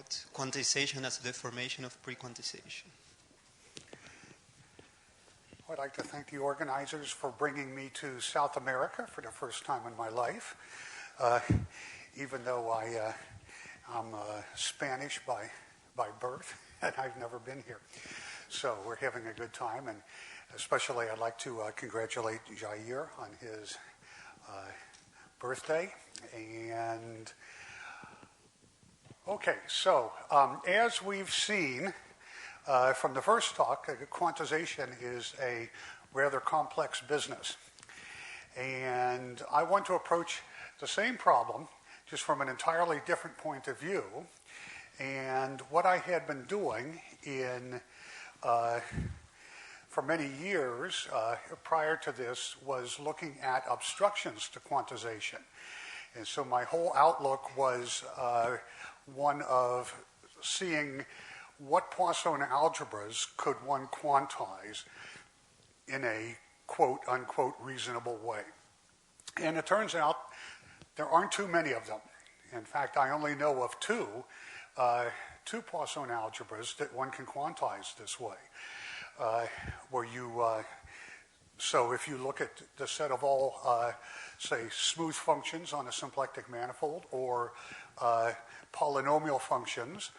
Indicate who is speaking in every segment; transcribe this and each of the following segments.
Speaker 1: about quantization as a deformation of pre-quantization.
Speaker 2: I'd like to thank the organizers for bringing me to South America for the first time in my life, even though I'm Spanish by birth, and I've never been here. So we're having a good time, and especially I'd like to congratulate Jair on his birthday. And okay, so as we've seen from the first talk, quantization is a rather complex business. And I want to approach the same problem just from an entirely different point of view. And what I had been doing for many years prior to this was looking at obstructions to quantization. And so my whole outlook was one of seeing what Poisson algebras could one quantize in a quote-unquote reasonable way. And it turns out there aren't too many of them. In fact, I only know of two Poisson algebras that one can quantize this way. So if you look at the set of all, say, smooth functions on a symplectic manifold or polynomial functions,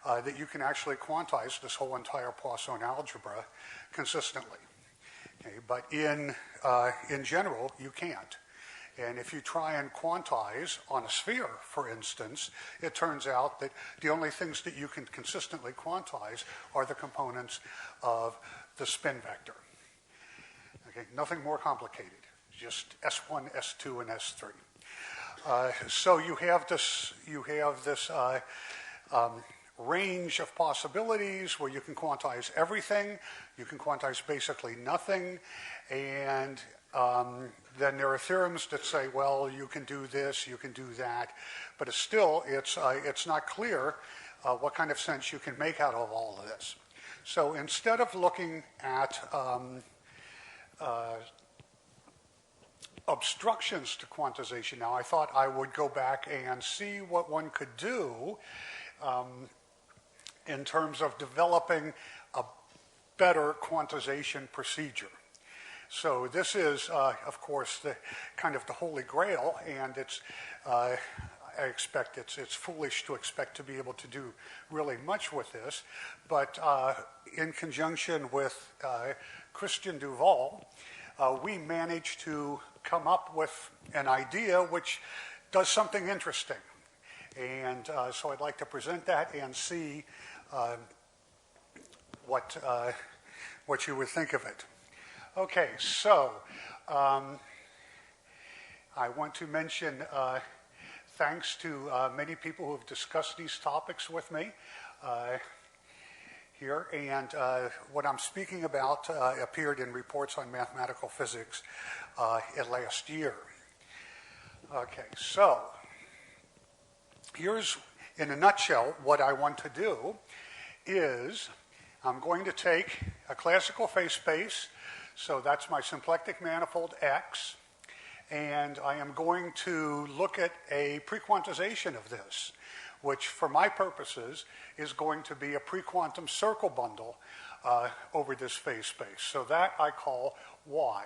Speaker 2: that you can actually quantize this whole entire Poisson algebra consistently. Okay, but in general, you can't. And if you try and quantize on a sphere, for instance, it turns out that the only things that you can consistently quantize are the components of the spin vector. Okay, nothing more complicated, just S1, S2, and S3. So you have this range of possibilities where you can quantize everything, you can quantize basically nothing, and then there are theorems that say, well, you can do this, you can do that, but it's not clear what kind of sense you can make out of all of this. So instead of looking at obstructions to quantization now, I thought I would go back and see what one could do in terms of developing a better quantization procedure. So this is, of course, the kind of the holy grail, and I expect it's foolish to expect to be able to do really much with this. But in conjunction with Christian Duval, we managed to come up with an idea which does something interesting. And so I'd like to present that and see what you would think of it. Okay, so I want to mention thanks to many people who have discussed these topics with me here. And what I'm speaking about appeared in Reports on Mathematical Physics last year. Okay, so here's, in a nutshell, what I want to do is I'm going to take a classical phase space, so that's my symplectic manifold X, and I am going to look at a pre-quantization of this, which for my purposes is going to be a pre-quantum circle bundle over this phase space. So that I call Y.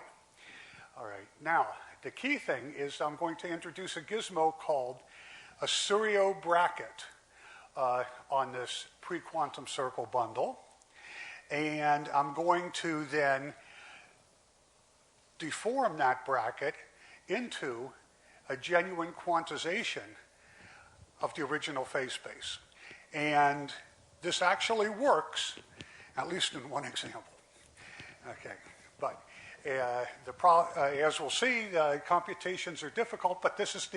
Speaker 2: All right, now the key thing is I'm going to introduce a gizmo called a Suryo bracket on this pre-quantum circle bundle. And I'm going to then deform that bracket into a genuine quantization of the original phase space. And this actually works, at least in one example. Okay, but as we'll see, computations are difficult, but this is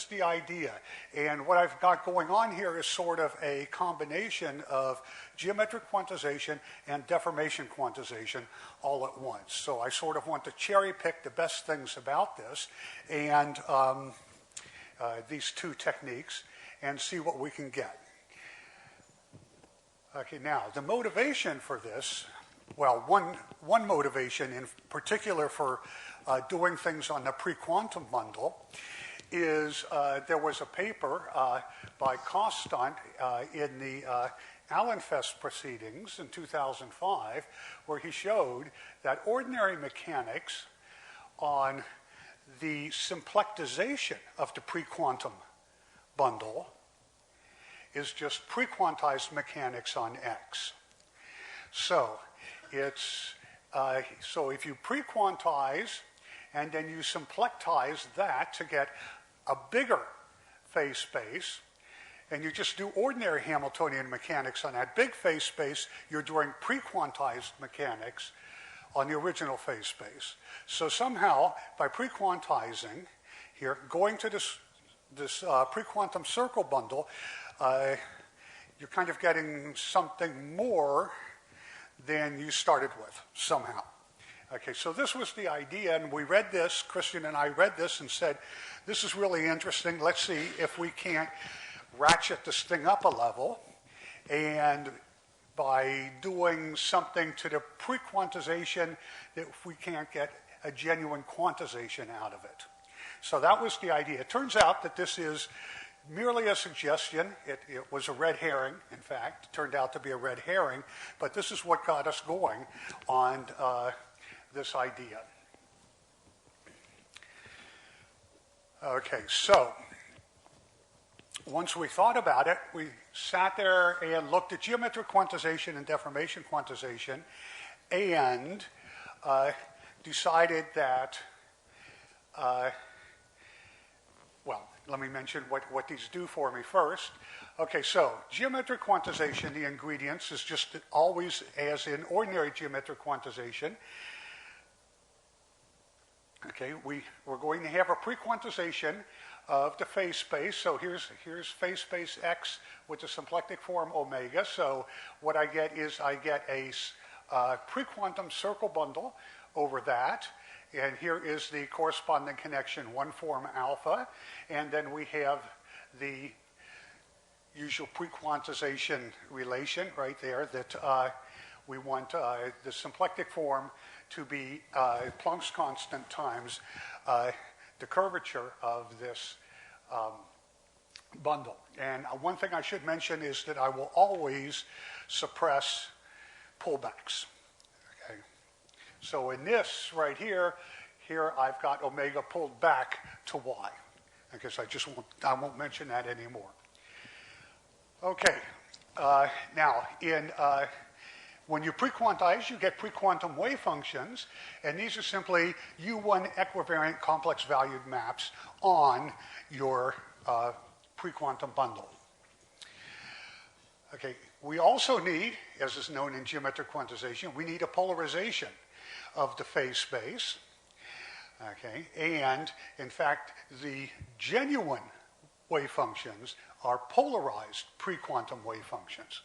Speaker 2: the idea. And what I've got going on here is sort of a combination of geometric quantization and deformation quantization all at once. So I sort of want to cherry pick the best things about this and these two techniques and see what we can get. Okay, now the motivation for this, well, one motivation in particular for doing things on the pre-quantum bundle is there was a paper by Constant in the Allenfest proceedings in 2005 where he showed that ordinary mechanics on the symplectization of the pre-quantum bundle is just pre-quantized mechanics on X. So it's so if you pre-quantize and then you symplectize that to get a bigger phase space, and you just do ordinary Hamiltonian mechanics on that big phase space, you're doing pre-quantized mechanics on the original phase space. So somehow, by pre-quantizing here, going to this pre-quantum circle bundle, you're kind of getting something more than you started with, somehow. Okay, so this was the idea, and we read this, Christian and I read this and said, this is really interesting. Let's see if we can't ratchet this thing up a level, and by doing something to the pre-quantization, that we can't get a genuine quantization out of it. So that was the idea. It turns out that this is merely a suggestion. It was a red herring, in fact. It turned out to be a red herring, but this is what got us going on this idea. Okay, so once we thought about it, we sat there and looked at geometric quantization and deformation quantization and decided that, well, let me mention what these do for me first. Okay, so geometric quantization, the ingredients, is just always as in ordinary geometric quantization. Okay, we're going to have a pre-quantization of the phase space. So here's phase space X with the symplectic form omega. So what I get is I get a pre-quantum circle bundle over that. And here is the corresponding connection, one form alpha. And then we have the usual pre-quantization relation right there that we want the symplectic form to be Planck's constant times the curvature of this bundle. And one thing I should mention is that I will always suppress pullbacks. Okay. So in this right here I've got omega pulled back to y. I guess I won't mention that anymore. Okay. Now when you pre-quantize, you get pre-quantum wave functions, and these are simply U1 equivariant complex valued maps on your pre-quantum bundle. Okay, we also need, as is known in geometric quantization, we need a polarization of the phase space. Okay, and in fact, the genuine wave functions are polarized pre-quantum wave functions.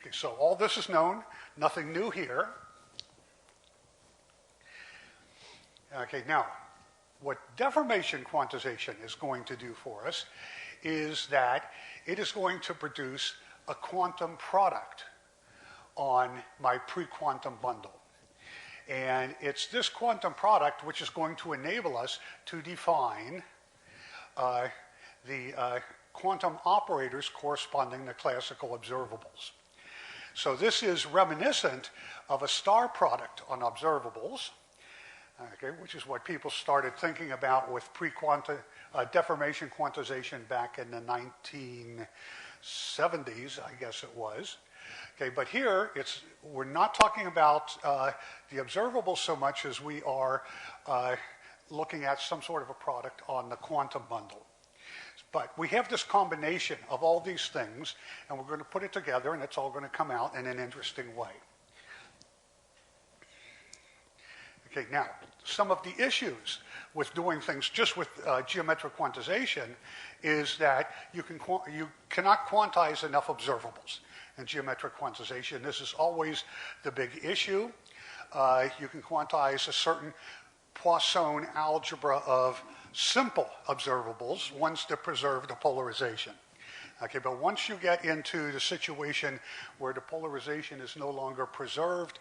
Speaker 2: Okay, so all this is known, nothing new here. Okay, now, what deformation quantization is going to do for us is that it is going to produce a quantum product on my pre-quantum bundle. And it's this quantum product which is going to enable us to define the quantum operators corresponding to classical observables. So this is reminiscent of a star product on observables, okay, which is what people started thinking about with deformation quantization back in the 1970s, I guess it was. Okay, but here we're not talking about the observables so much as we are looking at some sort of a product on the quantum bundle. But we have this combination of all these things, and we're going to put it together, and it's all going to come out in an interesting way. Okay, now, some of the issues with doing things just with geometric quantization is that you cannot quantize enough observables in geometric quantization. This is always the big issue. You can quantize a certain Poisson algebra of simple observables, ones that preserve the polarization. Okay, but once you get into the situation where the polarization is no longer preserved,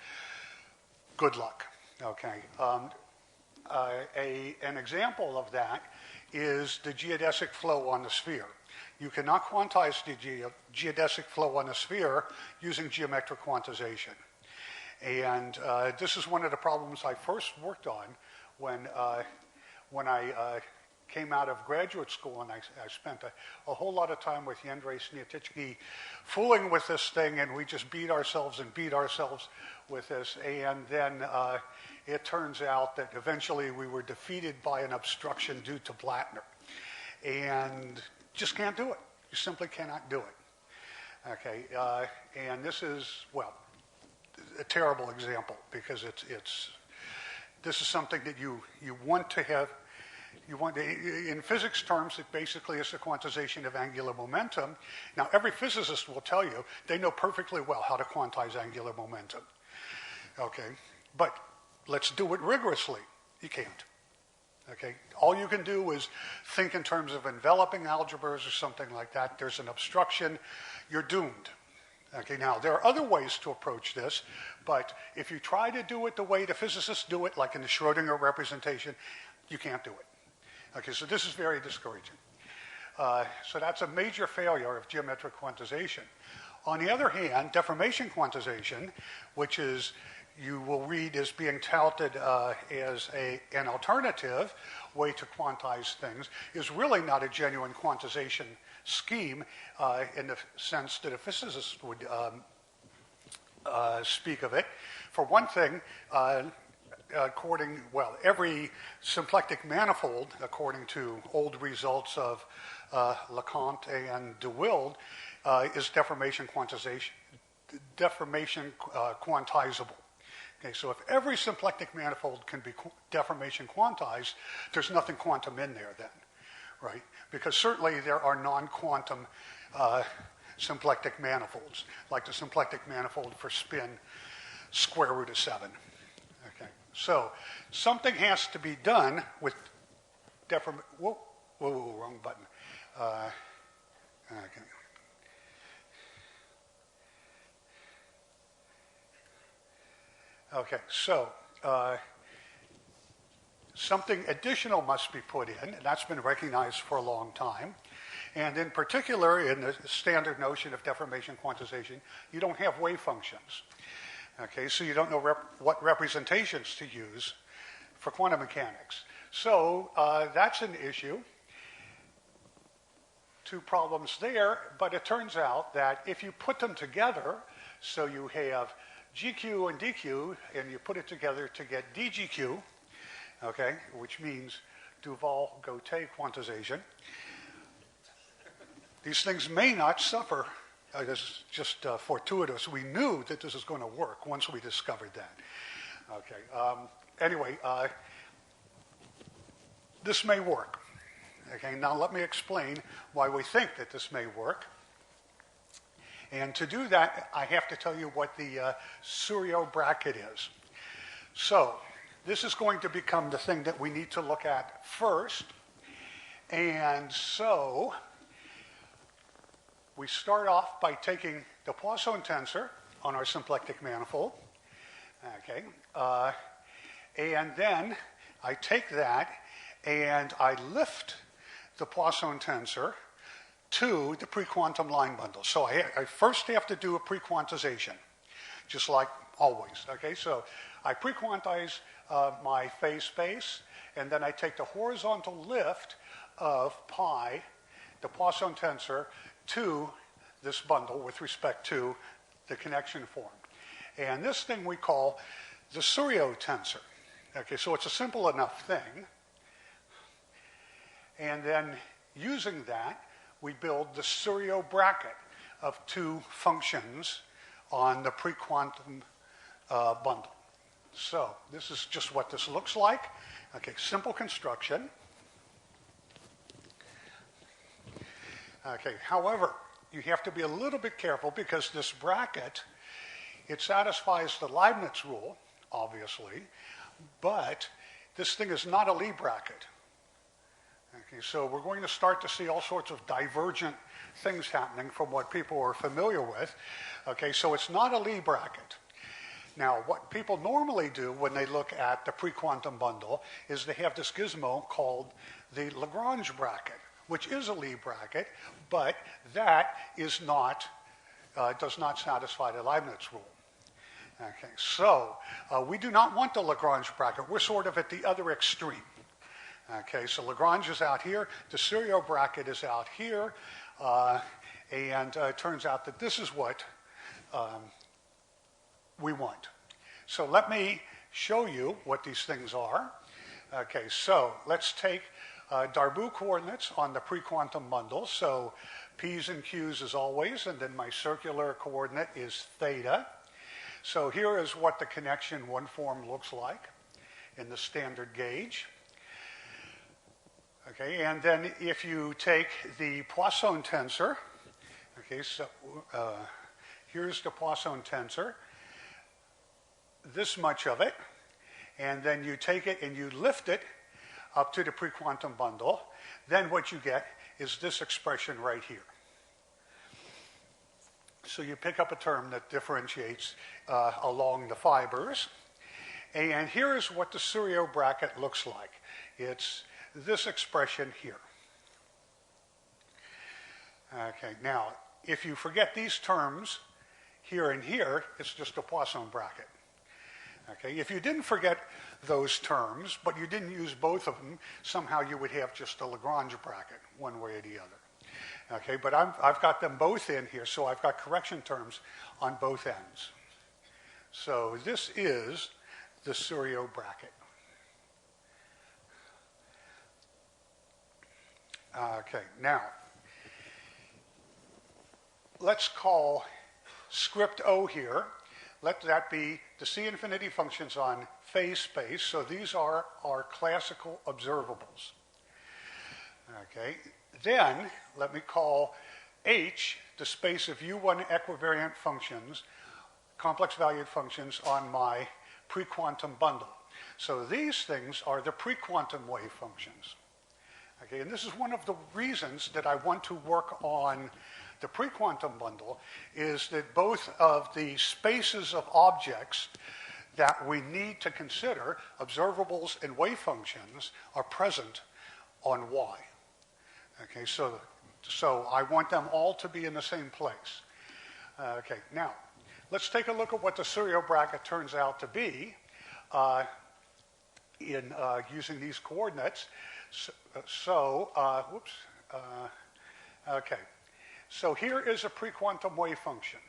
Speaker 2: good luck. Okay, an example of that is the geodesic flow on the sphere. You cannot quantize the geodesic flow on the sphere using geometric quantization. And this is one of the problems I first worked on when I came out of graduate school, and I spent a whole lot of time with Jędrzej Sniatyczki fooling with this thing, and we just beat ourselves with this. And then it turns out that eventually we were defeated by an obstruction due to Blattner. And just can't do it. You simply cannot do it. Okay, and this is, well, a terrible example because this is something that you want to have. In physics terms, it basically is the quantization of angular momentum. Now, every physicist will tell you they know perfectly well how to quantize angular momentum. Okay, but let's do it rigorously. You can't. Okay, all you can do is think in terms of enveloping algebras or something like that. There's an obstruction, you're doomed. Okay, now there are other ways to approach this, but if you try to do it the way the physicists do it, like in the Schrödinger representation, you can't do it. Okay, so this is very discouraging. So that's a major failure of geometric quantization. On the other hand, deformation quantization, which is you will read as being touted as an alternative way to quantize things, is really not a genuine quantization scheme in the sense that a physicist would speak of it. For one thing, every symplectic manifold, according to old results of LeConte and de Wilde, is deformation quantizable. Okay, so if every symplectic manifold can be deformation quantized, there's nothing quantum in there then, right? Because certainly there are non-quantum symplectic manifolds, like the symplectic manifold for spin square root of 7. Okay, so something has to be done with deformation. Whoa, wrong button. Okay. Okay, so something additional must be put in, and that's been recognized for a long time. And in particular, in the standard notion of deformation quantization, you don't have wave functions. Okay, so you don't know what representations to use for quantum mechanics. So that's an issue. Two problems there, but it turns out that if you put them together, so you have GQ and DQ, and you put it together to get DGQ, okay, which means Duval-Gotay quantization. These things may not suffer. This is just fortuitous. We knew that this was going to work once we discovered that. Okay. Anyway, this may work. Okay. Now let me explain why we think that this may work. And to do that, I have to tell you what the Suryo bracket is. So this is going to become the thing that we need to look at first. And so we start off by taking the Poisson tensor on our symplectic manifold. Okay. And then I take that and I lift the Poisson tensor to the pre-quantum line bundle. So I first have to do a pre-quantization, just like always. Okay, so I pre-quantize my phase space, and then I take the horizontal lift of pi, the Poisson tensor, to this bundle with respect to the connection formed. And this thing we call the Suryo tensor. Okay, so it's a simple enough thing. And then using that, we build the Suryo bracket of two functions on the pre-quantum bundle. So this is just what this looks like. Okay, simple construction. Okay, however, you have to be a little bit careful because this bracket, it satisfies the Leibniz rule, obviously, but this thing is not a Lie bracket. Okay, so we're going to start to see all sorts of divergent things happening from what people are familiar with. Okay, so it's not a Lie bracket. Now, what people normally do when they look at the pre-quantum bundle is they have this gizmo called the Lagrange bracket, which is a Lie bracket, but that is not, does not satisfy the Leibniz rule. Okay, so we do not want the Lagrange bracket. We're sort of at the other extreme. Okay, so Lagrange is out here, the serial bracket is out here, and it turns out that this is what we want. So let me show you what these things are. Okay, so let's take Darboux coordinates on the pre-quantum bundle. So P's and Q's as always, and then my circular coordinate is theta. So here is what the connection one form looks like in the standard gauge. Okay, and then if you take the Poisson tensor, okay, so here's the Poisson tensor, this much of it, and then you take it and you lift it up to the pre-quantum bundle, then what you get is this expression right here. So you pick up a term that differentiates along the fibers, and here is what the Serio bracket looks like. It's this expression here. Okay, now, if you forget these terms here and here, it's just a Poisson bracket. Okay, if you didn't forget those terms, but you didn't use both of them, somehow you would have just a Lagrange bracket, one way or the other. Okay, but I've got them both in here, so I've got correction terms on both ends. So this is the Serio bracket. Okay, now, let's call script O here. Let that be the C infinity functions on phase space. So these are our classical observables. Okay. Then let me call H the space of U1 equivariant functions, complex valued functions on my pre-quantum bundle. So these things are the pre-quantum wave functions. Okay, and this is one of the reasons that I want to work on the pre-quantum bundle, is that both of the spaces of objects that we need to consider, observables and wave functions, are present on Y. Okay, so I want them all to be in the same place. Okay, now, let's take a look at what the Serio bracket turns out to be in using these coordinates. Okay. So here is a pre-quantum wave function.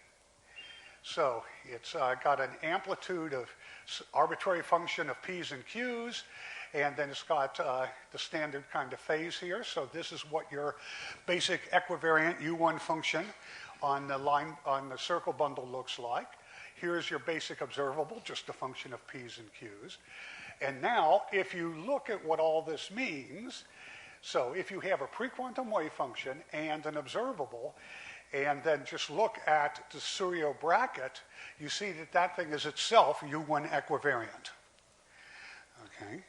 Speaker 2: So it's got an amplitude of arbitrary function of P's and Q's, and then it's got the standard kind of phase here. So this is what your basic equivariant U1 function on the line on the circle bundle looks like. Here's your basic observable, just a function of P's and Q's. And now, if you look at what all this means, so if you have a pre-quantum wave function and an observable, and then just look at the Serio bracket, you see that that thing is itself U1 equivariant. Okay.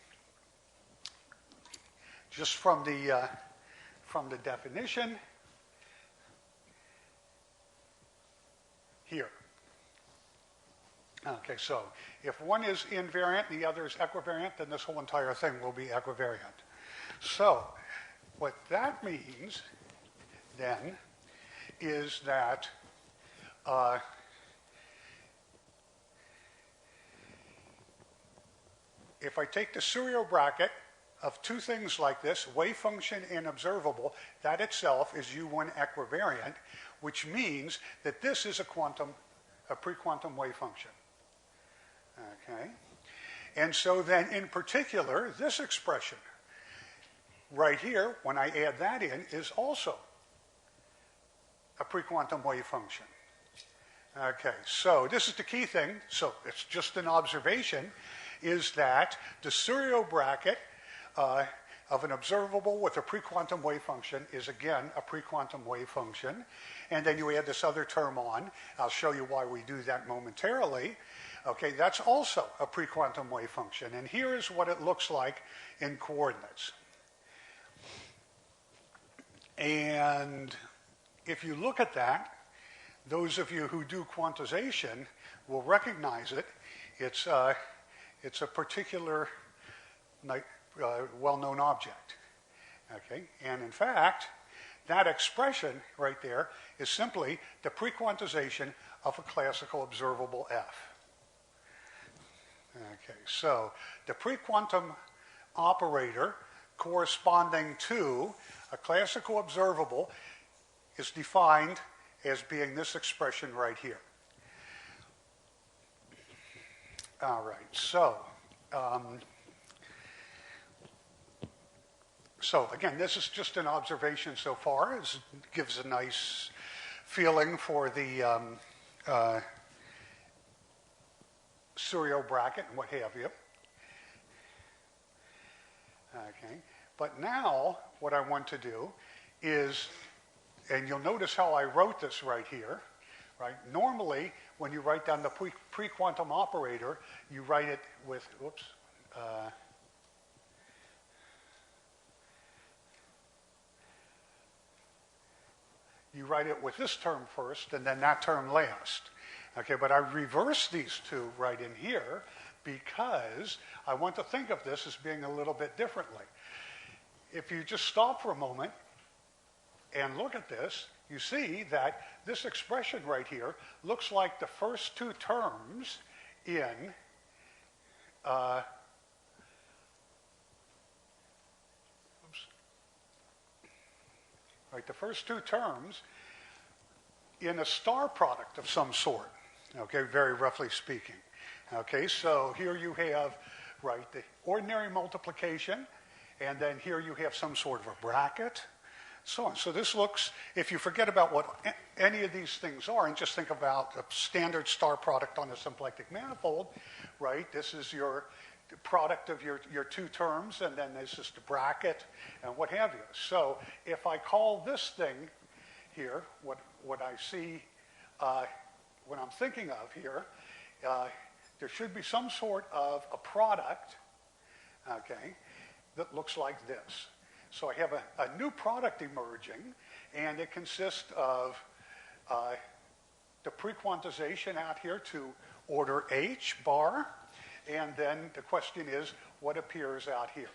Speaker 2: Just from the definition here. Okay, so if one is invariant and the other is equivariant, then this whole entire thing will be equivariant. So what that means then is that if I take the Serio bracket of two things like this, wave function and observable, that itself is U1 equivariant, which means that this is a pre-quantum wave function. Okay? And so then in particular, this expression right here, when I add that in, is also a pre-quantum wave function. Okay, so this is the key thing. So it's just an observation, is that the Serio bracket of an observable with a pre-quantum wave function is again a pre-quantum wave function. And then you add this other term on. I'll show you why we do that momentarily. Okay, that's also a pre-quantum wave function. And here is what it looks like in coordinates. And if you look at that, those of you who do quantization will recognize it It's a particular well-known object. Okay, and in fact, that expression right there is simply the prequantization of a classical observable F. Okay, so the prequantum operator corresponding to a classical observable is defined as being this expression right here. All right, so again, this is just an observation so far. It gives a nice feeling for the serial bracket and what have you. Okay, but now what I want to do is, and you'll notice how I wrote this right here, right? Normally, when you write down the pre-quantum operator, you write it with, you write it with this term first and then that term last. Okay, but I reverse these two right in here because I want to think of this as being a little bit differently. If you just stop for a moment and look at this, you see that this expression right here looks like the first two terms in the first two terms in a star product of some sort, okay, very roughly speaking. Okay, so here you have, right, the ordinary multiplication, and then here you have some sort of a bracket, so on. So this looks, if you forget about what any of these things are and just think about a standard star product on a symplectic manifold, right, this is your product of your two terms, and then this is the bracket and what have you. So if I call this thing here, what I see, what I'm thinking of here, there should be some sort of a product, okay, that looks like this. So I have a new product emerging, and it consists of the prequantization out here to order H bar, and then the question is, what appears out here?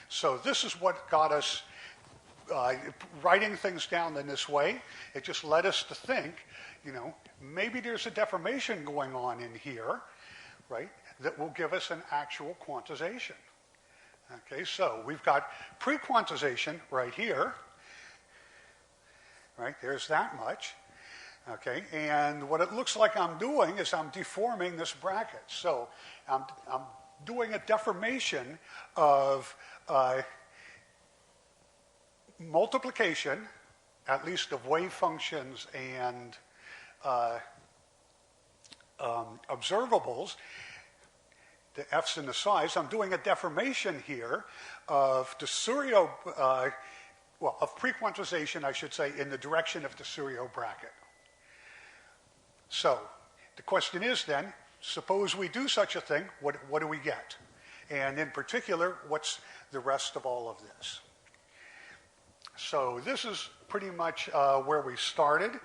Speaker 2: So this is what got us writing things down in this way. It just led us to think, maybe there's a deformation going on in here, right, that will give us an actual quantization. Okay, so we've got pre-quantization right here, right, there's that much. Okay, and what it looks like I'm doing is I'm deforming this bracket. So I'm doing a deformation of multiplication, at least of wave functions and observables, the f's and the psi's. I'm doing a deformation here of the Serio, of pre-quantization, I should say, in the direction of the Serio bracket. So the question is then, suppose we do such a thing, what do we get? And in particular, what's the rest of all of this? So this is pretty much where we started,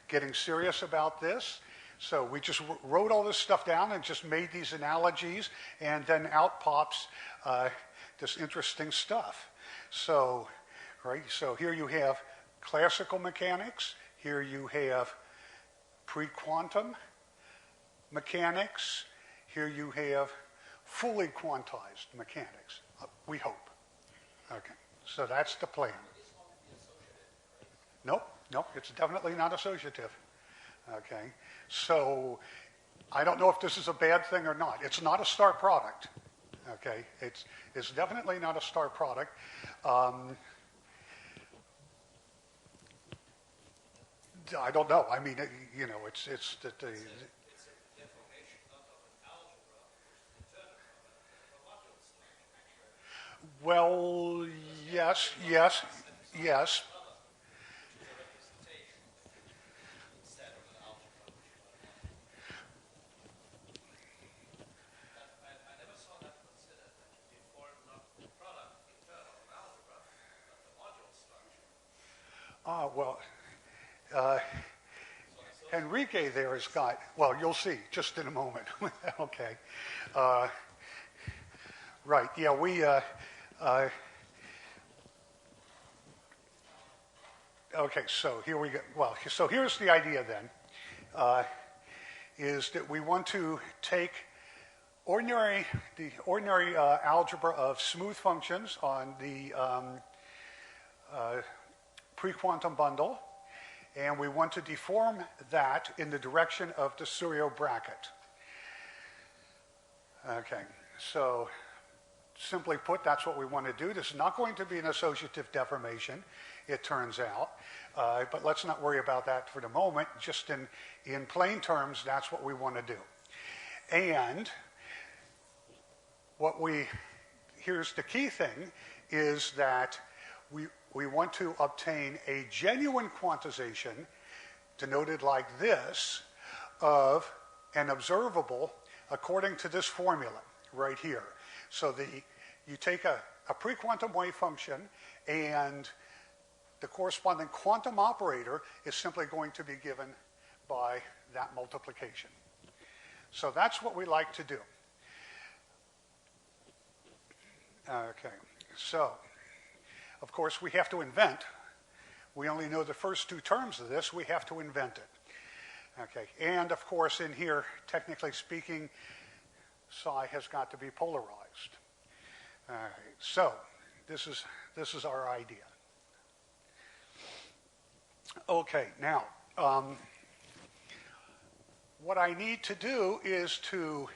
Speaker 2: getting serious about this. So we just wrote all this stuff down and just made these analogies, and then out pops this interesting stuff. So, right, so here you have classical mechanics, here you have pre-quantum mechanics, here you have fully quantized mechanics, we hope. Okay, so that's the plan. Nope, it's definitely not associative. Okay, so I don't know if this is a bad thing or not. It's not a star product. Okay, it's definitely not a star product. I don't know. I mean, it's the
Speaker 3: It's a deformation not of an algebra, internal product, but of a module structure.
Speaker 2: well, yes. Enrique there has got, well, you'll see just in a moment. Okay. Right, yeah, okay, so here we go. Well, so here's the idea then, is that we want to take the ordinary algebra of smooth functions on the pre-quantum bundle, and we want to deform that in the direction of the Suryo bracket. Okay, so simply put, that's what we want to do. This is not going to be an associative deformation, it turns out, but let's not worry about that for the moment. Just in plain terms, that's what we want to do. And here's the key thing, is that we want to obtain a genuine quantization, denoted like this, of an observable according to this formula right here. So you take a pre-quantum wave function, and the corresponding quantum operator is simply going to be given by that multiplication. So that's what we like to do. Okay, so of course we have to invent. We only know the first two terms of this. We have to invent it. Okay, and of course in here, technically speaking, psi has got to be polarized. All right, so this is our idea. Okay, now what I need to do is to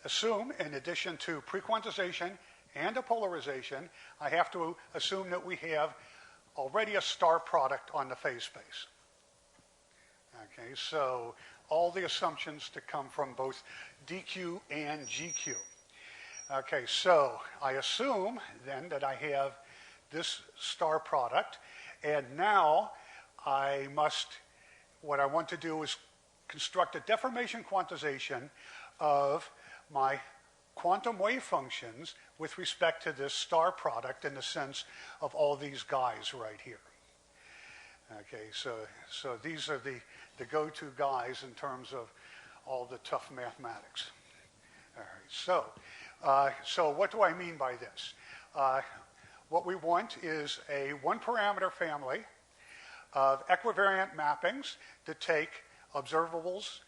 Speaker 2: assume, in addition to prequantization and a polarization, I have to assume that we have already a star product on the phase space. Okay, so all the assumptions to come from both dq and gq. Okay, so I assume then that I have this star product, and now what I want to do is construct a deformation quantization of my quantum wave functions with respect to this star product in the sense of all these guys right here. Okay, so these are the go-to guys in terms of all the tough mathematics. All right, so what do I mean by this? What we want is a one-parameter family of equivariant mappings that take observables,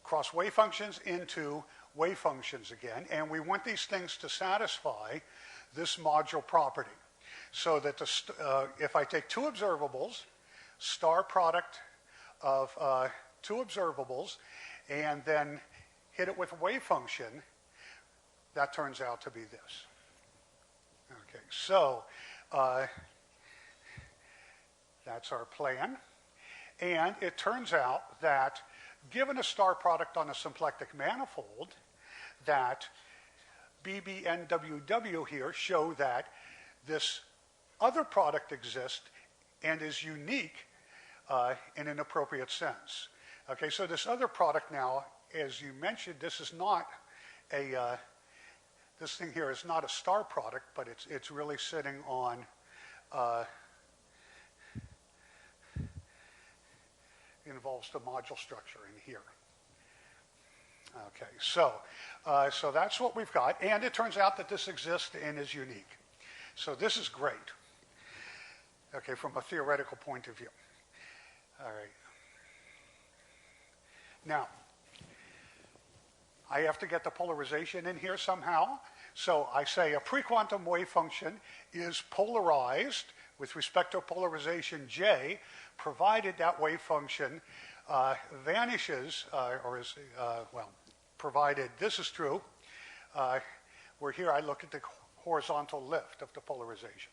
Speaker 2: cross wave functions into wave functions again, and we want these things to satisfy this module property. So that if I take two observables, star product of two observables, and then hit it with a wave function, that turns out to be this. Okay, so that's our plan. And it turns out that given a star product on a symplectic manifold, that BB and WW here show that this other product exists and is unique in an appropriate sense. Okay, so this other product now, as you mentioned, this is not this thing here is not a star product, but it's really sitting on involves the module structure in here. Okay, so that's what we've got, and it turns out that this exists and is unique. So this is great. Okay, from a theoretical point of view. All right. Now, I have to get the polarization in here somehow. So I say a pre-quantum wave function is polarized with respect to a polarization J, provided that wave function vanishes, or is, well, provided this is true, where here I look at the horizontal lift of the polarization.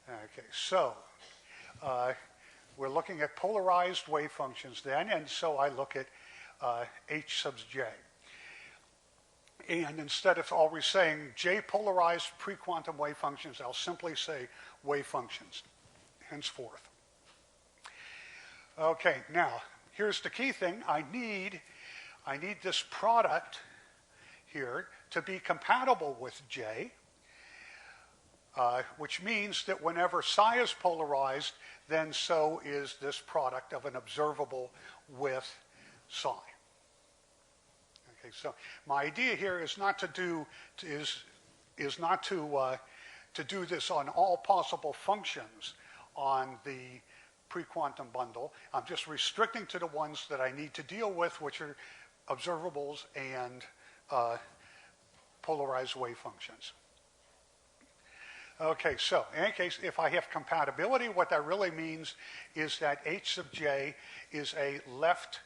Speaker 2: Okay, so we're looking at polarized wave functions then, and so I look at H sub j. And instead of always saying J polarized pre-quantum wave functions, I'll simply say wave functions henceforth. Okay, now here's the key thing. I need this product here to be compatible with J. which means that whenever psi is polarized, then so is this product of an observable with psi. Okay, so my idea here is not to do to do this on all possible functions on the pre-quantum bundle. I'm just restricting to the ones that I need to deal with, which are observables and polarized wave functions. Okay, so in any case, if I have compatibility, what that really means is that H sub j is a left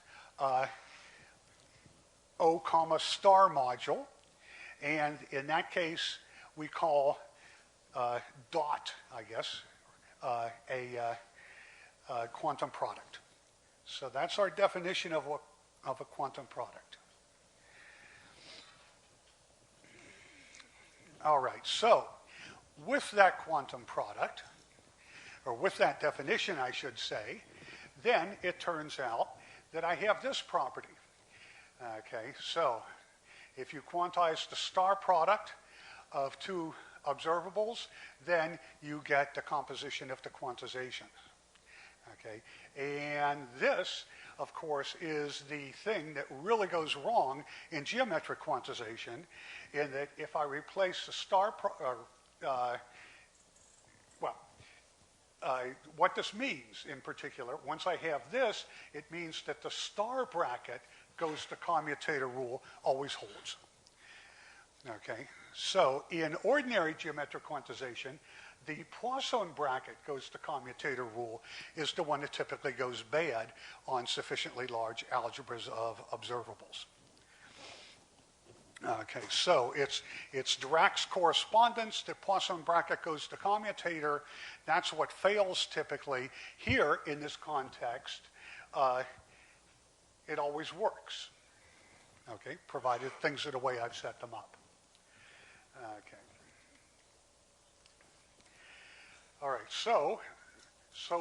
Speaker 2: O comma star module, and in that case, we call dot, I guess, a quantum product. So that's our definition of a quantum product. All right, so with that quantum product, or with that definition, I should say, then it turns out that I have this property. Okay, so if you quantize the star product of two observables, then you get the composition of the quantization. Okay, and this, of course, is the thing that really goes wrong in geometric quantization, in that if I replace the star, what this means in particular, once I have this, it means that the star bracket goes to commutator rule, always holds. Okay, so in ordinary geometric quantization, the Poisson bracket goes to commutator rule is the one that typically goes bad on sufficiently large algebras of observables. Okay, so it's Dirac's correspondence. The Poisson bracket goes to commutator. That's what fails typically. Here, in this context, it always works. Okay, provided things are the way I've set them up. Okay. All right, so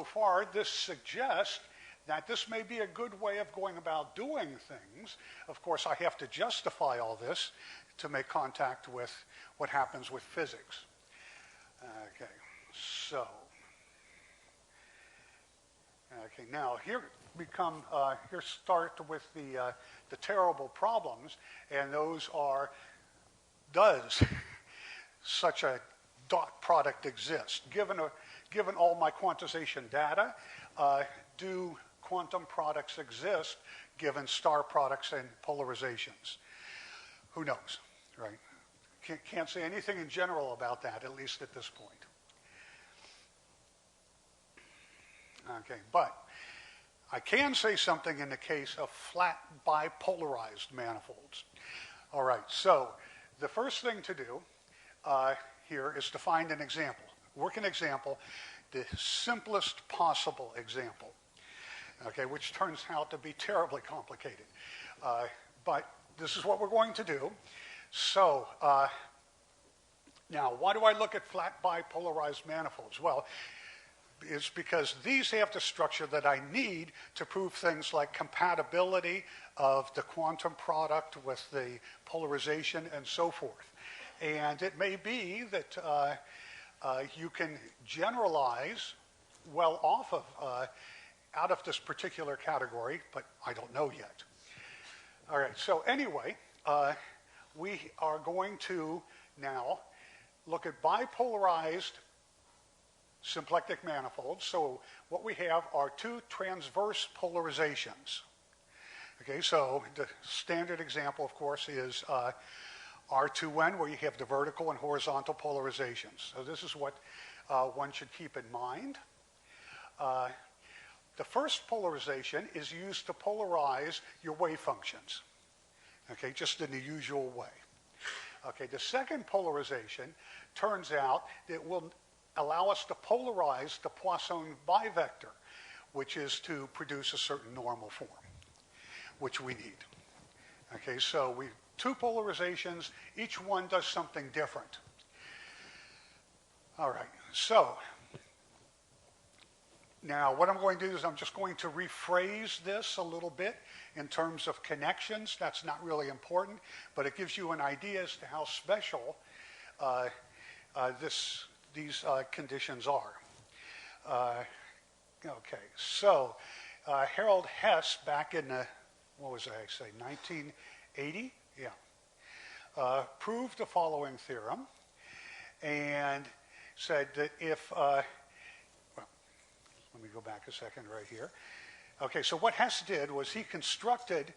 Speaker 2: far this suggests that this may be a good way of going about doing things. Of course, I have to justify all this to make contact with what happens with physics. Okay, so. Okay, now here start with the terrible problems, and those are, does such a dot product exist? Given all my quantization data, do quantum products exist given star products and polarizations? Who knows, right? Can't say anything in general about that, at least at this point. Okay, but I can say something in the case of flat bipolarized manifolds. All right, so the first thing to do here is to find an example, work an example, the simplest possible example, okay, which turns out to be terribly complicated. But this is what we're going to do. So now, why do I look at flat bipolarized manifolds? Well, it's because these have the structure that I need to prove things like compatibility of the quantum product with the polarization and so forth. And it may be that you can generalize well off of, out of this particular category, but I don't know yet. All right, so anyway, we are going to now look at bipolarized symplectic manifolds. So what we have are two transverse polarizations. Okay, so the standard example, of course, is R2N, where you have the vertical and horizontal polarizations. So this is what one should keep in mind. The first polarization is used to polarize your wave functions, okay, just in the usual way. Okay, the second polarization turns out that will allow us to polarize the Poisson bivector, which is to produce a certain normal form, which we need. Okay, so two polarizations, each one does something different. All right, so now what I'm going to do is I'm just going to rephrase this a little bit in terms of connections. That's not really important, but it gives you an idea as to how special conditions are. Okay, so Harold Hess, back in the, what was I say, 1980? Yeah. Proved the following theorem and said that if, well, let me go back a second right here. Okay, so what Hess did was he constructed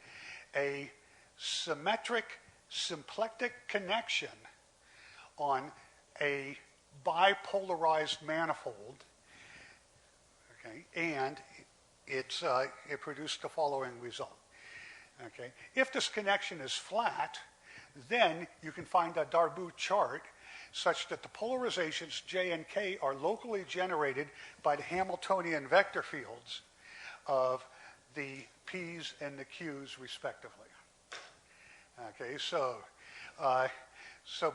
Speaker 2: a symmetric symplectic connection on a bipolarized manifold, okay, and it produced the following result. Okay, if this connection is flat, then you can find a Darboux chart such that the polarizations J and K are locally generated by the Hamiltonian vector fields of the P's and the Q's respectively. Okay, so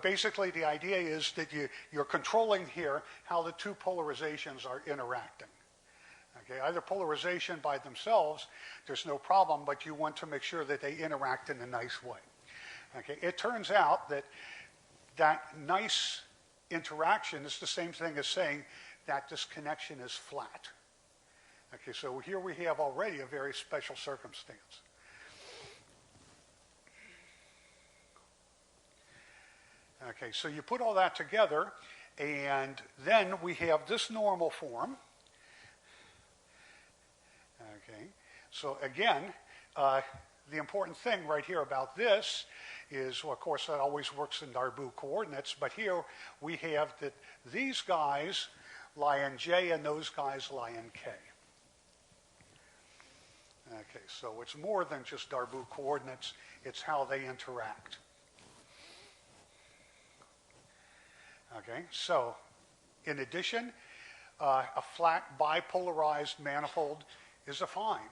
Speaker 2: basically the idea is that you're controlling here how the two polarizations are interacting. Okay, either polarization by themselves, there's no problem, but you want to make sure that they interact in a nice way. Okay, it turns out that that nice interaction is the same thing as saying that this connection is flat. Okay, so here we have already a very special circumstance. Okay, so you put all that together, and then we have this normal form. Okay, so again, the important thing right here about this is, well, of course, that always works in Darboux coordinates, but here we have that these guys lie in J and those guys lie in K. Okay, so it's more than just Darboux coordinates, it's how they interact. Okay, so in addition, a flat bipolarized manifold is affine.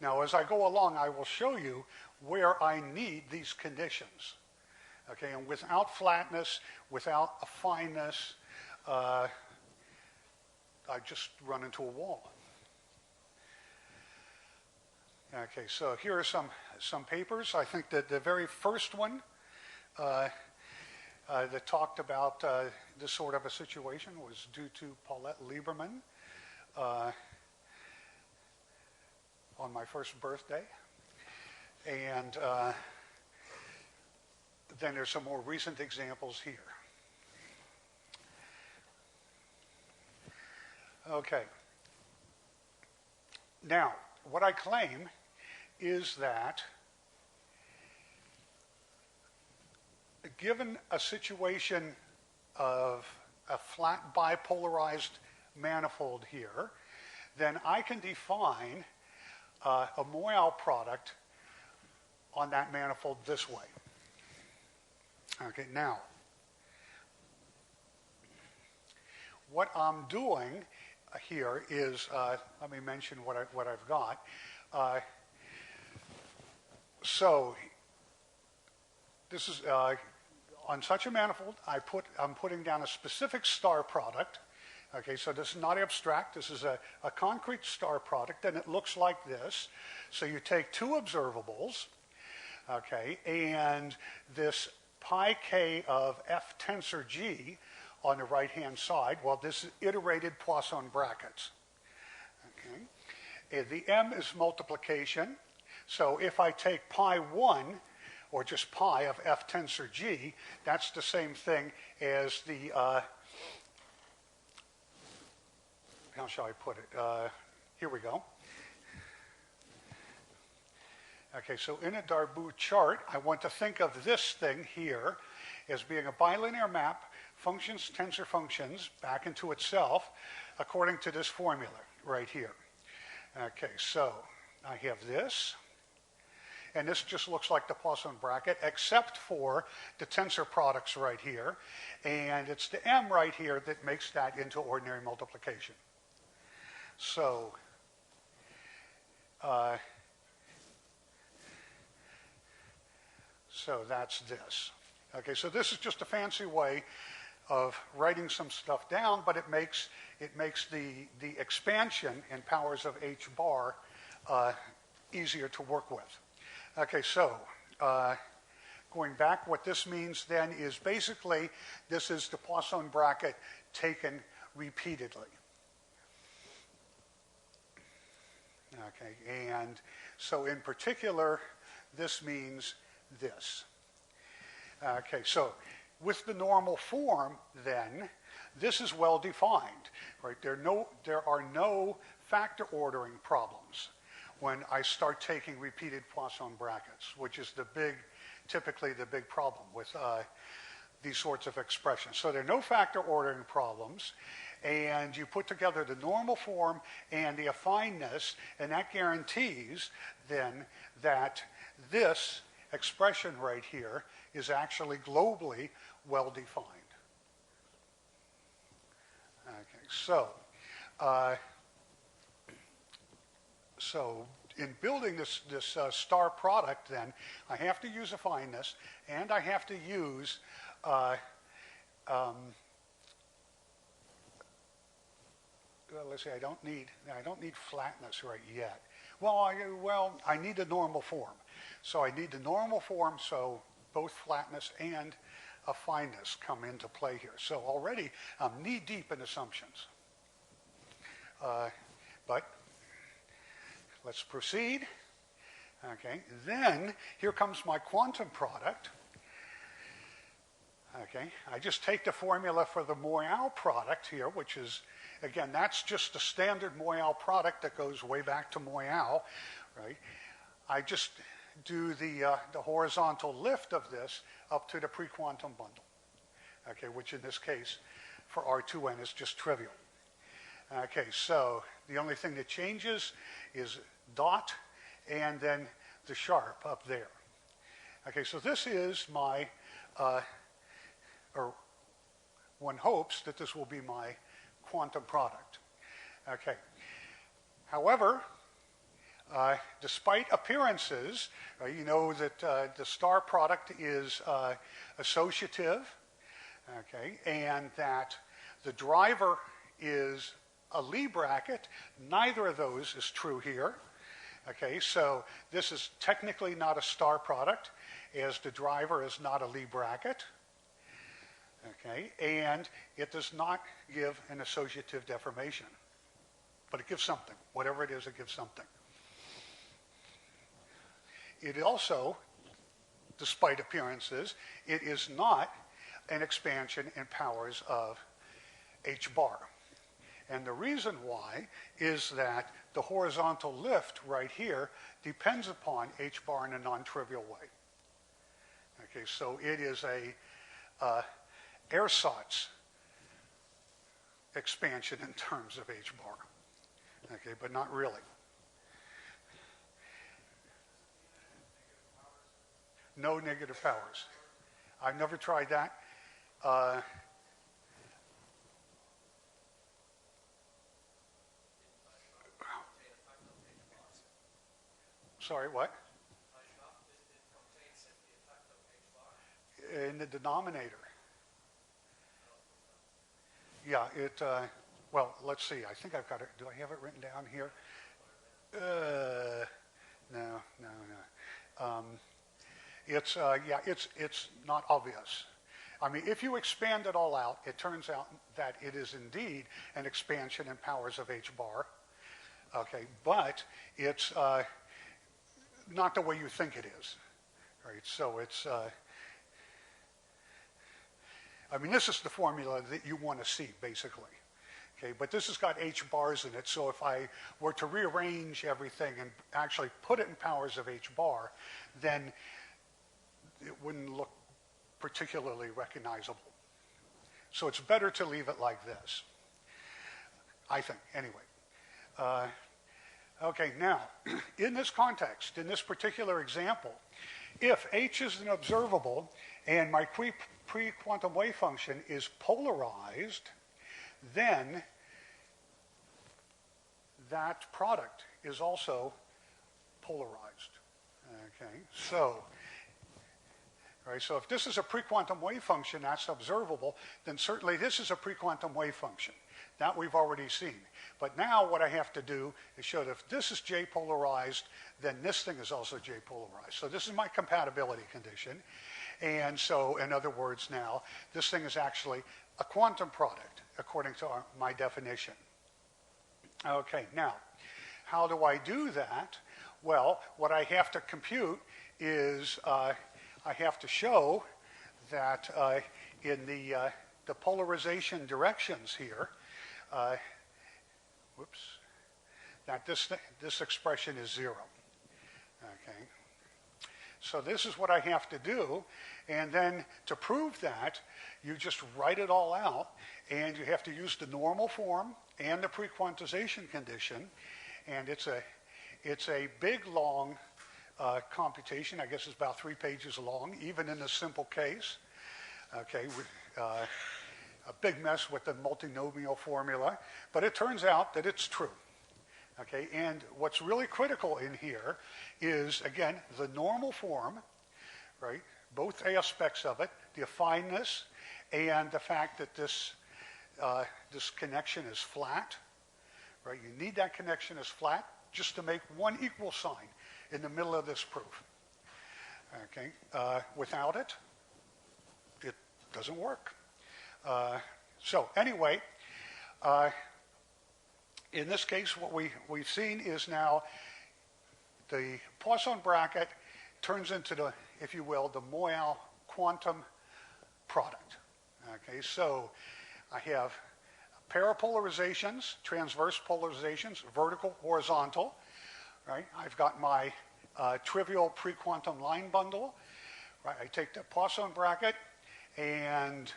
Speaker 2: Now, as I go along, I will show you where I need these conditions. Okay, and without flatness, without affineness, I just run into a wall. Okay, so here are some papers. I think that the very first one that talked about this sort of a situation was due to Paulette Lieberman on my first birthday. And then there's some more recent examples here. Okay. Now, what I claim is that given a situation of a flat bipolarized manifold here, then I can define a Moyal product on that manifold this way. Okay, now, what I'm doing here is, let me mention what I've got. So, this is, on such a manifold, I'm putting down a specific star product. Okay, so this is not abstract. This is a concrete star product, and it looks like this. So you take two observables, okay, and this pi k of f tensor g on the right-hand side. Well, this is iterated Poisson brackets. Okay, and the m is multiplication. So if I take pi 1, or just pi of f tensor g, that's the same thing as the, how shall I put it? Here we go. Okay, so in a Darboux chart, I want to think of this thing here as being a bilinear map, functions, tensor functions, back into itself, according to this formula right here. Okay, so I have this. And this just looks like the Poisson bracket, except for the tensor products right here. And it's the m right here that makes that into ordinary multiplication. So, so that's this. Okay, so this is just a fancy way of writing some stuff down, but it makes the expansion in powers of h bar going back, what this means then is basically this is the Poisson bracket taken repeatedly. Okay, and so in particular, this means this. Okay, so with the normal form, then, this is well defined, right? There are no factor ordering problems when I start taking repeated Poisson brackets, which is typically the big problem with these sorts of expressions. So there are no factor ordering problems, and you put together the normal form and the affineness, and that guarantees then that this expression right here is actually globally well defined. Okay, so in building this star product, then I have to use affineness, and I have to use let's see. I don't need flatness right yet. Well, I need the normal form. So I need the normal form. So both flatness and affineness come into play here. So already I'm knee deep in assumptions. But let's proceed. Okay. Then here comes my quantum product. Okay. I just take the formula for the Moyal product here, which is, again, that's just the standard Moyal product that goes way back to Moyal, right? I just do the horizontal lift of this up to the pre-quantum bundle, okay, which in this case for R2n is just trivial. Okay, so the only thing that changes is dot and then the sharp up there. Okay, so this is my, or one hopes that this will be my quantum product. Okay. However, despite appearances, you know that the star product is associative, okay, and that the driver is a Lie bracket. Neither of those is true here. Okay, so this is technically not a star product, as the driver is not a Lie bracket. Okay, and it does not give an associative deformation, but it gives something. Whatever it is, it gives something. It also, despite appearances, it is not an expansion in powers of h bar. And the reason why is that the horizontal lift right here depends upon h bar in a non-trivial way. Okay, so it is a ersatz expansion in terms of h bar. Okay, but not really. No negative powers. I've never tried that. Sorry, what? In the denominator. Yeah, well, let's see. I think I've got it. Do I have it written down here? No. It's not obvious. I mean, if you expand it all out, it turns out that it is indeed an expansion in powers of h bar. Okay, but it's not the way you think it is. Right? So it's. I mean, this is the formula that you want to see, basically. Okay, but this has got h bars in it, so if I were to rearrange everything and actually put it in powers of h bar, then it wouldn't look particularly recognizable. So it's better to leave it like this, I think, anyway. Okay, now, in this context, in this particular example, if h is an observable and my pre-quantum wave function is polarized, then that product is also polarized. Okay, so if this is a pre-quantum wave function that's observable, then certainly this is a pre-quantum wave function. That we've already seen. But now what I have to do is show that if this is J-polarized, then this thing is also J-polarized. So this is my compatibility condition. And so, in other words now, this thing is actually a quantum product, according to my definition. Okay, now, how do I do that? Well, what I have to compute is I have to show that in the polarization directions here, that this expression is 0. Okay. So this is what I have to do, and then to prove that, you just write it all out, and you have to use the normal form and the pre-quantization condition, and it's a big, long computation. I guess it's about 3 pages long, even in a simple case. Okay, a big mess with the multinomial formula, but it turns out that it's true. Okay, and what's really critical in here is, again, the normal form, right? Both aspects of it, the affineness and the fact that this connection is flat, right? You need that connection as flat just to make one equal sign in the middle of this proof. Okay, without it, it doesn't work. So anyway, in this case, what we've seen is now the Poisson bracket turns into the, if you will, the Moyal quantum product. Okay, so I have a pair of polarizations, transverse polarizations, vertical, horizontal. Right? I've got my trivial pre-quantum line bundle. Right? I take the Poisson bracket and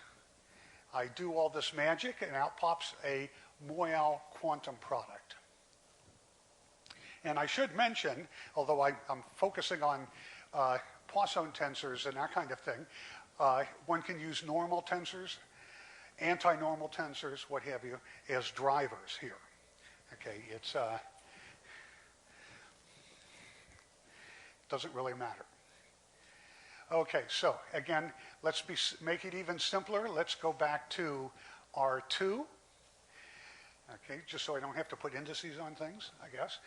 Speaker 2: I do all this magic, and out pops a Moyal quantum product. And I should mention, although I'm focusing on Poisson tensors and that kind of thing, one can use normal tensors, anti-normal tensors, what have you, as drivers here. Okay, it's doesn't really matter. Okay, so again, let's make it even simpler. Let's go back to R2. Okay, just so I don't have to put indices on things, I guess.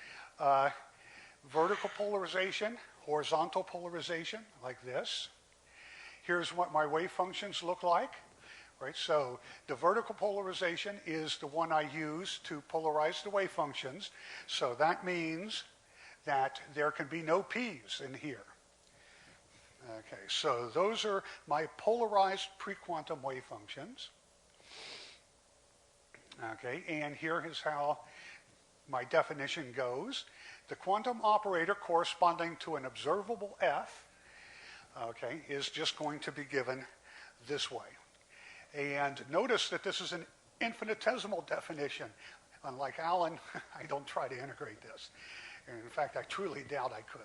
Speaker 2: Vertical polarization, horizontal polarization, like this. Here's what my wave functions look like. Right, so the vertical polarization is the one I use to polarize the wave functions. So that means that there can be no p's in here. Okay, so those are my polarized pre-quantum wave functions. Okay, and here is how my definition goes. The quantum operator corresponding to an observable f, okay, is just going to be given this way. And notice that this is an infinitesimal definition. Unlike Alan, I don't try to integrate this. And in fact, I truly doubt I could.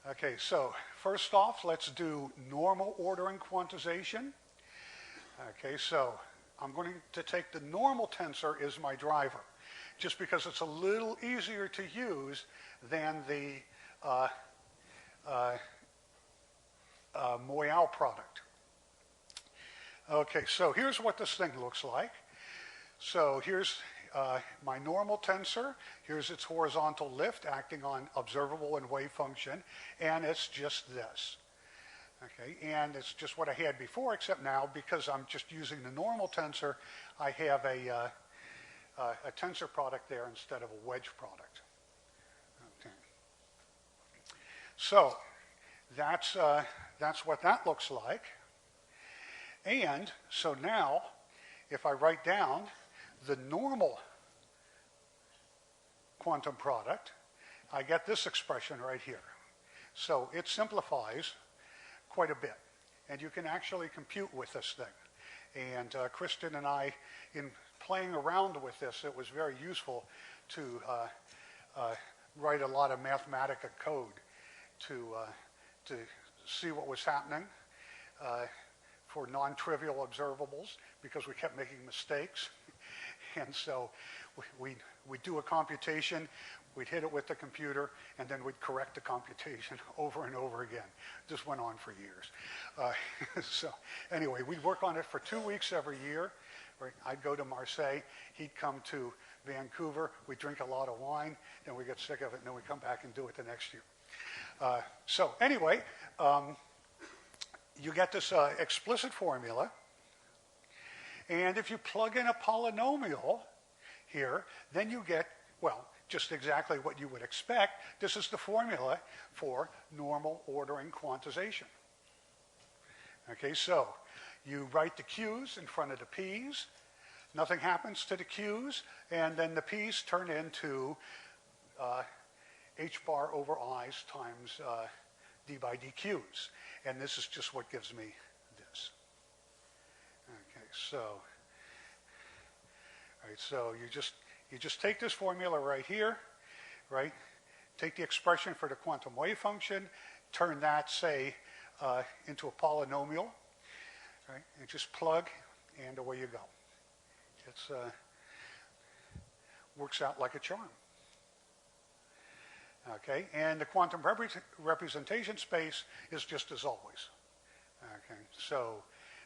Speaker 2: Okay, so first off, let's do normal ordering quantization. Okay, so I'm going to take the normal tensor as my driver, just because it's a little easier to use than the Moyal product. Okay, so here's what this thing looks like. So here's my normal tensor. Here's its horizontal lift acting on observable and wave function, and it's just this. Okay, and it's just what I had before, except now, because I'm just using the normal tensor, I have a tensor product there instead of a wedge product. Okay. So that's what that looks like. And so now, if I write down the normal quantum product, I get this expression right here. So it simplifies quite a bit. And you can actually compute with this thing. And Kristen and I, in playing around with this, it was very useful to write a lot of Mathematica code to see what was happening for non-trivial observables, because we kept making mistakes. And so we'd do a computation, we'd hit it with the computer, and then we'd correct the computation over and over again. This went on for years. So anyway, we'd work on it for 2 weeks every year, Right? I'd go to Marseille, he'd come to Vancouver, we drink a lot of wine, then we get sick of it, and then we come back and do it the next year. So anyway, you get this explicit formula, and if you plug in a polynomial here, then you get, well, just exactly what you would expect. This is the formula for normal ordering quantization. Okay, so you write the Q's in front of the P's, nothing happens to the Q's, and then the P's turn into H bar over I's times d by dQ's. And this is just what gives me this. Okay, so, all right, so you just take this formula right here, right? Take the expression for the quantum wave function, turn that, say, into a polynomial, right? And just plug, and away you go. It's works out like a charm. Okay, and the quantum representation space is just as always. Okay, so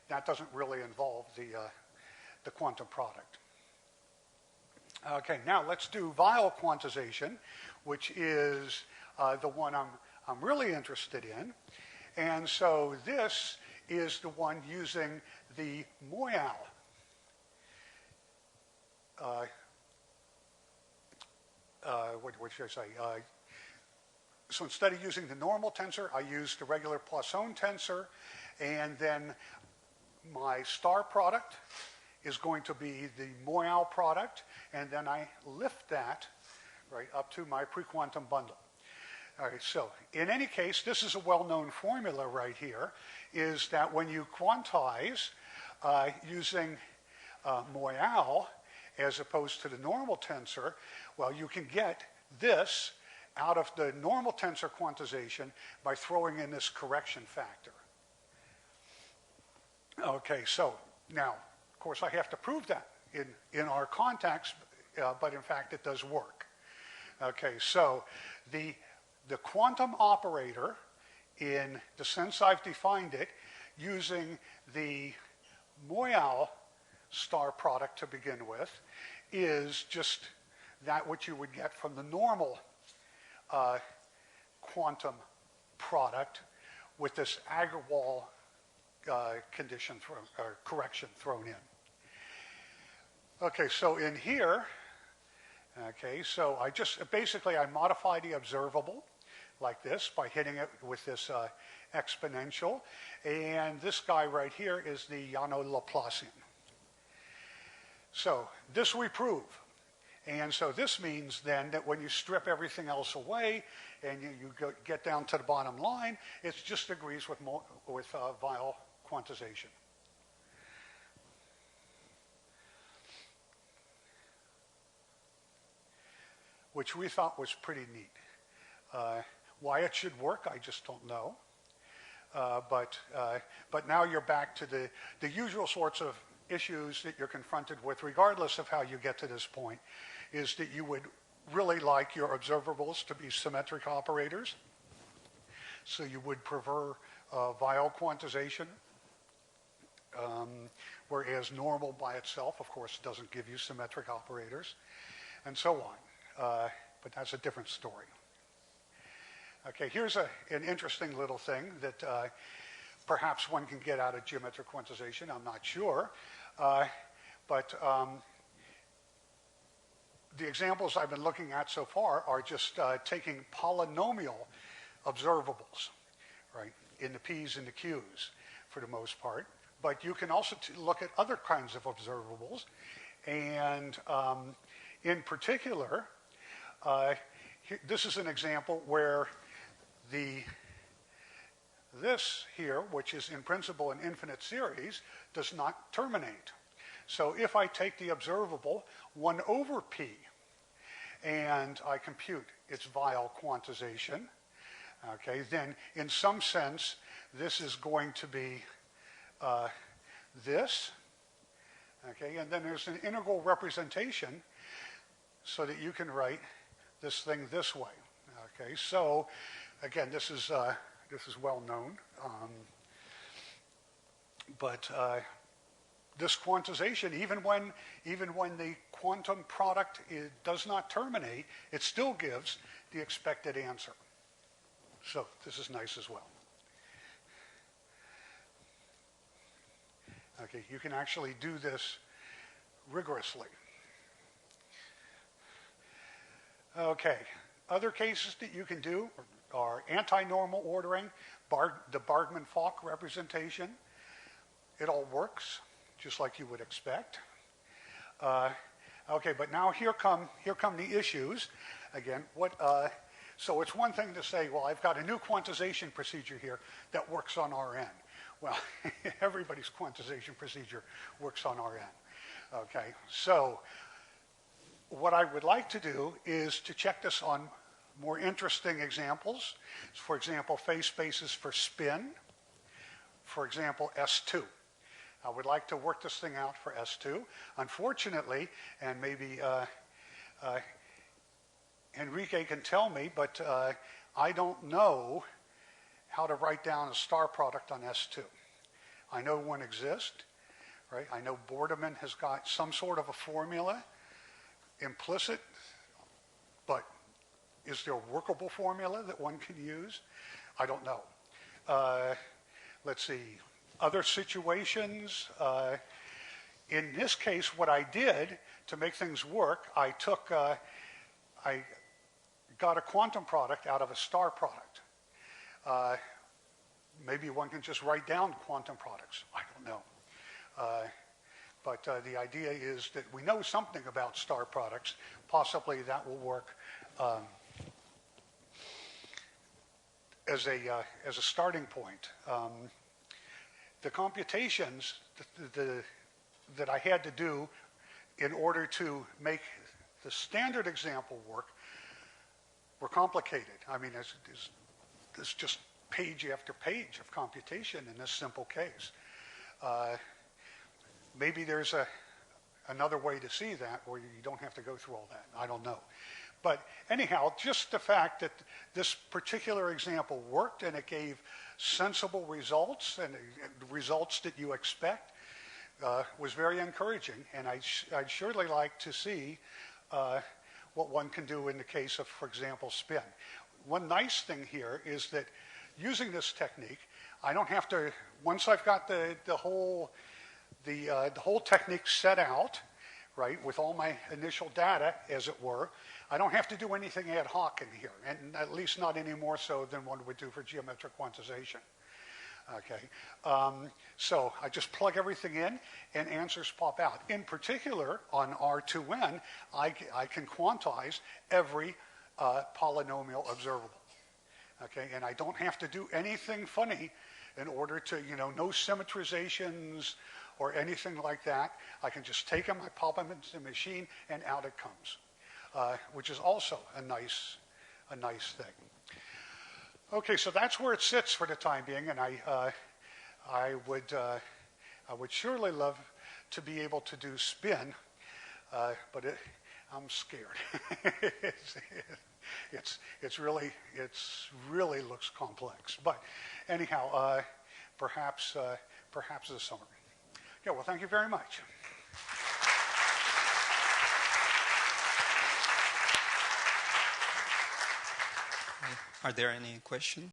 Speaker 2: that doesn't really involve the quantum product. Okay, now let's do Weyl quantization, which is the one I'm really interested in. And so this is the one using the Moyal. What should I say? So instead of using the normal tensor, I used the regular Poisson tensor, and then my star product is going to be the Moyal product, and then I lift that right up to my pre-quantum bundle. All right, so in any case, this is a well-known formula right here, is that when you quantize using Moyal as opposed to the normal tensor, well, you can get this out of the normal tensor quantization by throwing in this correction factor. Okay, so now, of course, I have to prove that in our context, but in fact, it does work. Okay, so the quantum operator, in the sense I've defined it, using the Moyal star product to begin with, is just that which you would get from the normal quantum product with this Agarwal condition or correction thrown in. Okay, so in here, okay, so I modify the observable like this by hitting it with this exponential, and this guy right here is the Yano-Laplacian. So this we prove. And so this means then that when you strip everything else away and you get down to the bottom line, it just agrees with Weyl quantization. Which we thought was pretty neat. Why it should work, I just don't know. But now you're back to the usual sorts of issues that you're confronted with, regardless of how you get to this point, is that you would really like your observables to be symmetric operators. So you would prefer Weyl quantization, whereas normal by itself, of course, doesn't give you symmetric operators, and so on. But that's a different story. Okay, here's an interesting little thing that perhaps one can get out of geometric quantization. I'm not sure. But the examples I've been looking at so far are just taking polynomial observables, right, in the P's and the Q's for the most part. But you can also look at other kinds of observables. And in particular, this is an example where this here, which is in principle an infinite series, does not terminate. So if I take the observable 1 over P and I compute its Weyl quantization, okay, then in some sense this is going to be this, okay, and then there's an integral representation so that you can write this thing this way, okay. So again, this is well known, but this quantization, even when the quantum product does not terminate, it still gives the expected answer. So this is nice as well. Okay, you can actually do this rigorously. Okay, other cases that you can do are anti-normal ordering, the Bargmann-Falk representation. It all works, just like you would expect. Okay, but now here come the issues. Again, so it's one thing to say, well, I've got a new quantization procedure here that works on Rn. Well, everybody's quantization procedure works on Rn. Okay, so what I would like to do is to check this on more interesting examples. For example, phase spaces for spin. For example, S2. I would like to work this thing out for S2. Unfortunately, and maybe Enrique can tell me, but I don't know how to write down a star product on S2. I know one exists, right? I know Bordemann has got some sort of a formula, implicit, but is there a workable formula that one can use? I don't know. Let's see. Other situations. In this case, what I did to make things work, I got a quantum product out of a star product. Maybe one can just write down quantum products. I don't know. But the idea is that we know something about star products. Possibly that will work as a starting point. The computations that I had to do in order to make the standard example work were complicated. I mean, there's just page after page of computation in this simple case. Maybe there's another way to see that where you don't have to go through all that. I don't know. But anyhow, just the fact that this particular example worked and it gave sensible results and results that you expect was very encouraging. And I'd surely like to see what one can do in the case of, for example, spin. One nice thing here is that using this technique, I don't have to, once I've got the whole technique set out, right, with all my initial data, as it were, I don't have to do anything ad hoc in here, and at least not any more so than one would do for geometric quantization. Okay, so I just plug everything in, and answers pop out. In particular, on R2n, I can quantize every polynomial observable. Okay, and I don't have to do anything funny in order to, no symmetrizations or anything like that. I can just take them, I pop them into the machine, and out it comes, which is also a nice thing. Okay, so that's where it sits for the time being, and I would surely love to be able to do spin, but I'm scared. It really looks complex. But anyhow, perhaps this summer. Yeah, well, thank you very much.
Speaker 1: Are there any questions?